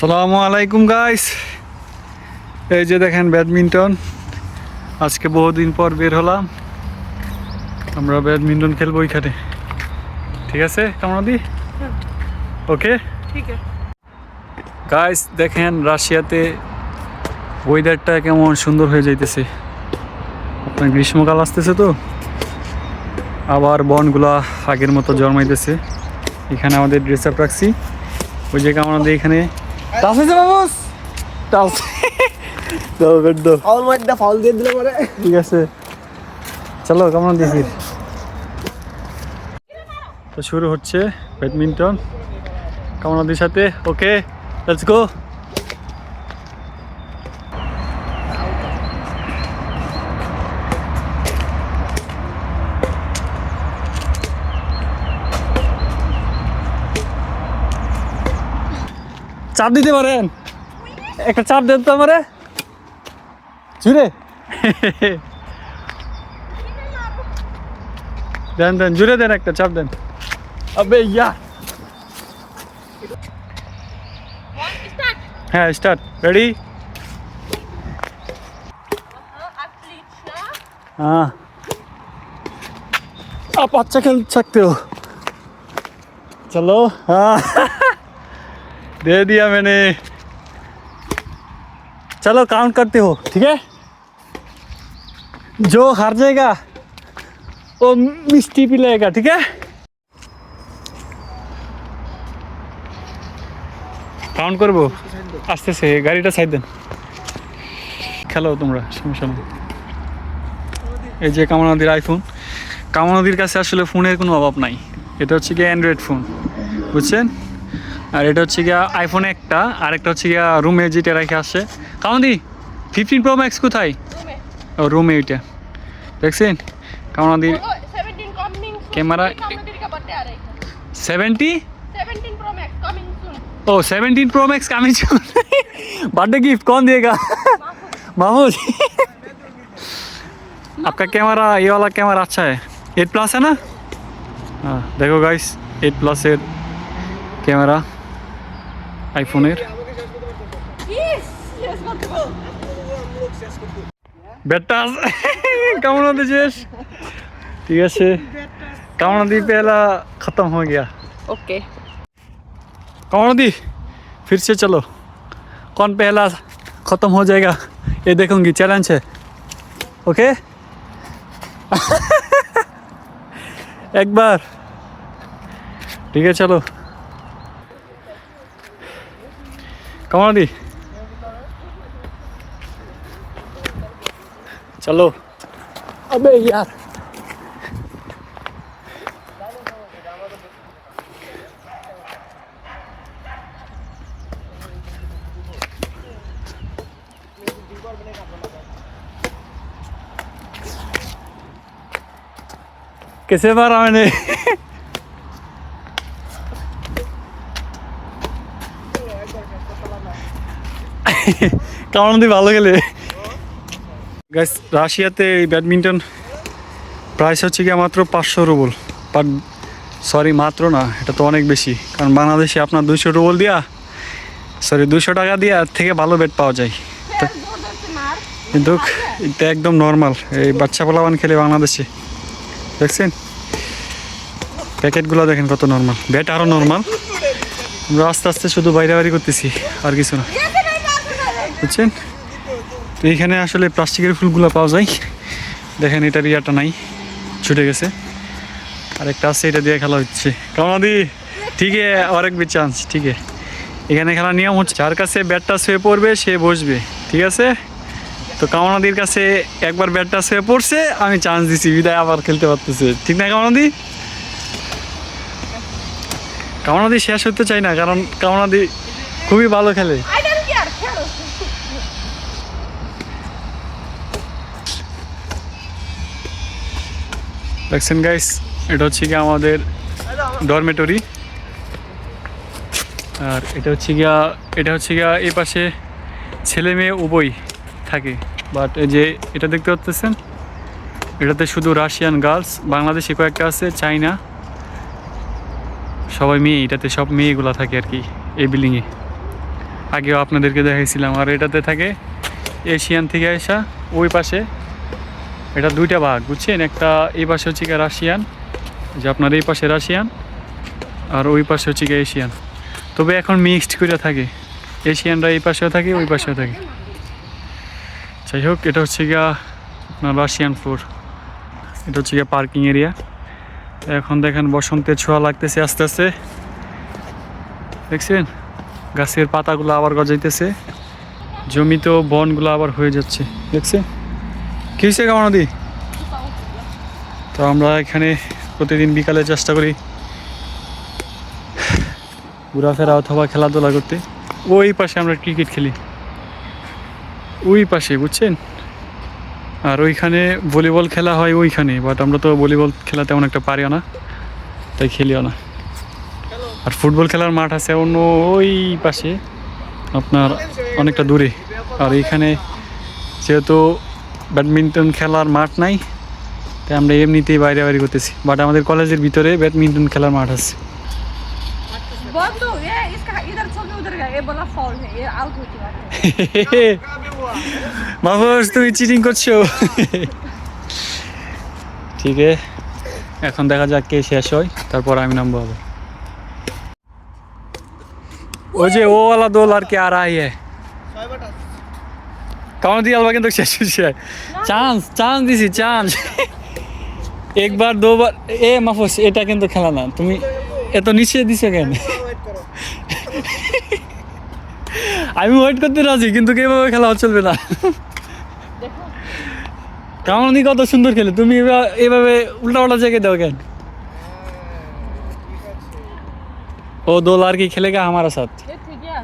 আসসালামু আলাইকুম গাইস। এই যে দেখেন ব্যাডমিন্টন, আজকে বহুদিন পর বের হলাম। আমরা ব্যাডমিন্টন খেলবো ওইখানে, ঠিক আছে কামরাদি? ওকে ঠিক আছে গাইস, দেখেন রাশিয়াতে ওয়েদারটা কেমন সুন্দর হয়ে যাইতেছে। আপনার গ্রীষ্মকাল আসতেছে তো, আবার বনগুলা আগের মতো জন্মাইতেছে। এখানে আমাদের ড্রেস আপ রাখছি, ওই যে আমাদের এখানে ঠিক আছে, চলো কেমন দেখি। তো শুরু হচ্ছে ব্যাডমিন্টন কামনাদির সাথে। ওকে, লেটস গো। চাপ দিতে পারেন, একটা চাপ দেন তো আমারে জুড়ে। দেন দেন, জুড়ে দেন, একটা চাপ দেন। আবে ইয়া, হ্যাঁ স্টার্ট, রেডি? हाँ, आप अच्छा खेल सकते हो। चलो, हाँ। दे दिया मैंने। चलो काउंट करते हो, ठीक है? जो हार जाएगा वो मिष्टी पिलाएगा, ठीक है? কাউন্ট করবো আসতেছে, গাড়িটা সাইড দেন, খেলো তোমরা, সমস্যা নেই। এই যে কামনাদির আইফোন। কামনাদির কাছে আসলে ফোনের কোনো অভাব নাই। এটা হচ্ছে গিয়ে অ্যান্ড্রয়েড ফোন, বুঝছেন? আর এটা হচ্ছে গিয়া আইফোন একটা, আর একটা হচ্ছে গিয়া রুমে যেটা রেখে আসে। কামনাদি 15 প্রো ম্যাক্স কোথায়? ও রুমে, ওইটা দেখছেন? কামনাদির ক্যামেরা 70 ओ 17 pro max coming soon. Birthday gift कौन देगा? महमूद। आपका कैमरा, ये वाला कैमरा अच्छा है, 8 प्लस है ना? हाँ देखो गाइस, 8 प्लस है कैमरा आईफोन है। बेटा कमरा दीजिए, ठीक है? कमरा दी पहला खत्म हो गया। ओके कमरा दी फिर से चलो, कौन पहला खत्म हो जाएगा ये देखूंगी, चैलेंज है। ओके एक बार, ठीक है? चलो कमरा दी, चलो। अबे यार, कैसे मारा मैंने? কেমন দি ভালো গেলে গাইস। রাশিয়াতে এই ব্যাডমিন্টন প্রাইস হচ্ছে গিয়ে মাত্র 500 রুবল পার, সরি মাত্র না, এটা তো অনেক বেশি, কারণ বাংলাদেশে আপনার 200 রুবল দিয়া, সরি 200 টাকা দিয়ে এর থেকে ভালো ব্যাট পাওয়া যায়। কিন্তু এটা একদম নর্মাল, এই বাচ্চা পোলাবান খেলে বাংলাদেশে, দেখছেন প্যাকেটগুলো দেখেন কত নর্মাল, ব্যাট আরও নর্মাল। আমরা আস্তে আস্তে শুধু বাইরে বাইরে করতেছি, আর কিছু না, বুঝছেন? তো এইখানে আসলে প্লাস্টিকের ফুলগুলো পাওয়া যায়, দেখেন এটার ইয়াটা নাই, ছুটে গেছে, আর একটা আছে, এটা দিয়ে খেলা হচ্ছে। কামনাদি ঠিক আছে, আর এক চান্স, ঠিক আছে? এখানে খেলার নিয়ম হচ্ছে, যার কাছে ব্যাটটা শুয়ে পড়বে সে বসবে, ঠিক আছে? তো কামনাদির কাছে একবার ব্যাটটা শুয়ে পড়ছে, আমি চান্স দিছি, বিদায় আবার খেলতে পারতেছে, ঠিক না কামনাদি? কামনাদি শেষ হতে চাই না, কারণ কামনাদি খুবই ভালো খেলে। দেখছেন গাইস, এটা হচ্ছে গিয়ে আমাদের ডরমেটরি, আর এটা হচ্ছে গিয়া এই পাশে ছেলে মেয়ে উভয় থাকে। বাট এই যে এটা দেখতে পাচ্ছেন, এটাতে শুধু রাশিয়ান গার্লস, বাংলাদেশে কয়েকটা আছে, চাইনা, সবাই মেয়ে, এটাতে সব মেয়েগুলো থাকে আর কি এই বিল্ডিংয়ে। আগেও আপনাদেরকে দেখাইছিলাম। আর এটাতে থাকে এশিয়ান থেকে আসা ওই পাশে, এটা দুইটা ভাগ বুঝছেন, একটা এই পাশে হচ্ছে গিয়ে রাশিয়ান, যে আপনার এই পাশে রাশিয়ান আর ওই পাশে হচ্ছে গিয়ে এশিয়ান। তবে এখন মিক্সড করে থাকে, এশিয়ানরা এই পাশেও থাকে ওই পাশেও থাকে। যাই হোক, এটা হচ্ছে গিয়া আপনার রাশিয়ান ফ্লোর, এটা হচ্ছে গিয়ে পার্কিং এরিয়া। এখন দেখেন বসন্তের ছোঁয়া লাগতেছে আস্তে আস্তে, দেখছেন গাছের পাতাগুলো আবার গজাইতেছে, জমিতেও বনগুলো আবার হয়ে যাচ্ছে, দেখছেন কী হয়েছে কামানদি? তো আমরা এখানে প্রতিদিন বিকালে চেষ্টা করি ঘোরাফেরা অথবা খেলাধুলা করতে। ওই পাশে আমরা ক্রিকেট খেলি, ওই পাশে বুঝছেন। আর ওইখানে ভলিবল খেলা হয় ওইখানে, বাট আমরা তো ভলিবল খেলা তেমন একটা পারিও না, তাই খেলিও না। আর ফুটবল খেলার মাঠ আছে অন্য ওই পাশে আপনার অনেকটা দূরে। আর এইখানে যেহেতু ব্যাডমিন্টন খেলার মাঠ নাই, তাই আমরা এমনিতেই বাইরে বাইরে করতেছি। বাট আমাদের কলেজের ভিতরে ব্যাডমিন্টন খেলার মাঠ আছে। बंधु ये इसका इधर छोड़ के उधर गया, ये बोला फाउल है, ये आउट हो चुका है। মাহফুজ তুমি চিটিং করছো। ঠিক আছে, এখন দেখা যাক কে শেষ হয়, তারপর আমি নামবো আবার। ও যে ও वाला दो लड़के आ रहा है, कौन दी अलवा কিন্তু শেষ হচ্ছে। চান্স দিছি চান্স, একবার দুবার। এ মাহফুজ এটা কিন্তু খেলা না, তুমি এত নিচে দিছো কেন? আমি ওয়েট করতে রাজি, কিন্তু কিভাবে খেলা চলবে না। কেমন দি কত সুন্দর খেলে, তুমি এভাবে উল্টা পাল্টা জায়গায় দাও কেন? ও दो लड़के खेलेगा हमारा साथ। ये ठीक है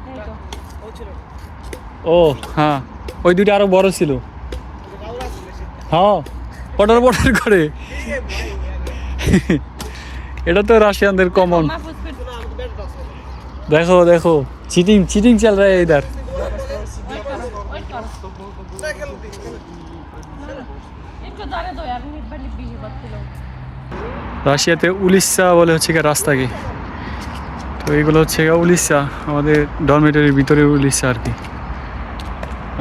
नहीं तो ও হ্যাঁ, ওই দুইটা আরো বড় ছিল। হ্যাঁ পটার পটার করে। এটা তো রাশিয়ানদের কমন। महफूज फिर देखो देखो चीटिंग चल रहा है इधर। इनको जाने दो यार, नहीं बड़ी बीही बत्ती लोग। রাশিয়াতে উলিসা বলে হচ্ছে গিয়ে রাস্তাকে। তো এইগুলো হচ্ছে গিয়ে উলিসা, আমাদের ডরমেটরির ভিতরে উলিসা আর কি।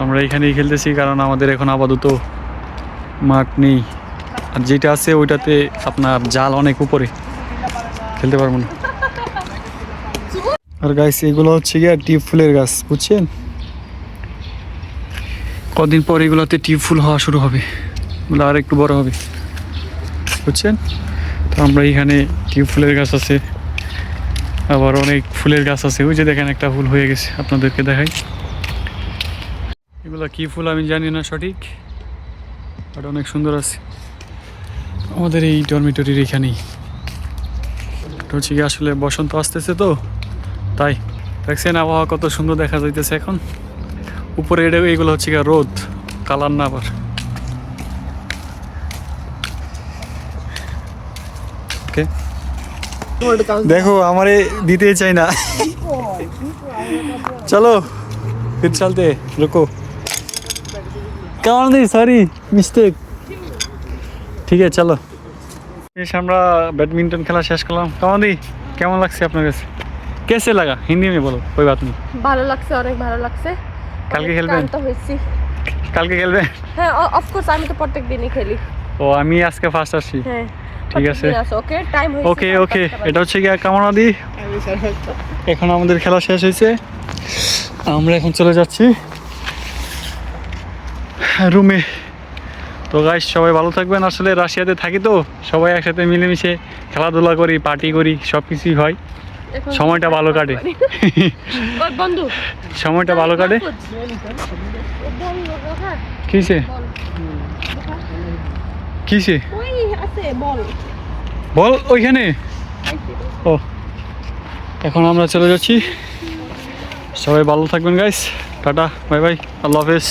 আমরা এখানেই খেলতেছি কারণ আমাদের এখন আপাতত মাঠ নেই, আর যেটা আছে ওইটাতে আপনার জাল অনেক উপরে, খেলতে পারবো না। আর গাছ এগুলো হচ্ছে গিয়ে টিউব ফুলের গাছ বুঝছেন, কদিন পর এগুলোতে টিউব ফুল হওয়া শুরু হবে, এগুলো আর একটু বড় হবে বুঝছেন। তো আমরা এখানে টিউব ফুলের গাছ আছে, আবার অনেক ফুলের গাছ আছে। ওই যে দেখেন একটা ফুল হয়ে গেছে, আপনাদেরকে দেখাই। এগুলো কি ফুল আমি জানি না সঠিক, বাট অনেক সুন্দর আছে আমাদের এই ডরমিটরির এখানেই। হচ্ছে কি আসলে বসন্ত আসতেছে তো তাই, দেখছেন আবহাওয়া কত সুন্দর দেখা যাইতেছে এখন। উপরে এইগুলো হচ্ছে কি রোদ, কালার না আবার। ওকে দেখো আমারে দিতে চাই না। চলো फिर चलते, रुको কেমন দিই, সরি মিস্টেক। ঠিক আছে চলো। বেশ আমরা ব্যাডমিন্টন খেলা শেষ করলাম। কেমন দি কেমন লাগছে আপনার কাছে? कैसे लगा हिंदी में बोलो, कोई बात नहीं। ভালো লাগছে, অনেক ভালো লাগছে। কালকে অনেক খেলবেন? ক্লান্ত হয়েছি। কালকে খেলবেন? হ্যাঁ অফ কোর্স, আমি তো প্রত্যেক দিনই খেলি। ও আমি আজকে ফার্স্ট আসছি। হ্যাঁ ঠিক আছে ওকে টাইম হয়েছে। ওকে ওকে, এটা হচ্ছে গিয়ে কামানাদি। এখন আমাদের খেলা শেষ হয়েছে, আমরা এখন চলে যাচ্ছি রুমে। তো গাইস সবাই ভালো থাকবেন। আসলে রাশিয়াতে থাকি তো সবাই একসাথে মিলেমিশে খেলাধুলা করি, পার্টি করি, সব কিছুই হয়, সময়টা ভালো কাটে। বন্ধু সময়টা ভালো কাটে। কিসে কিসে ওই আছে বল বল ওইখানে। ও এখন আমরা চলে যাচ্ছি, সবাই ভালো থাকবেন গাইস, টাটা বাই বাই, আল্লাহ হাফেজ।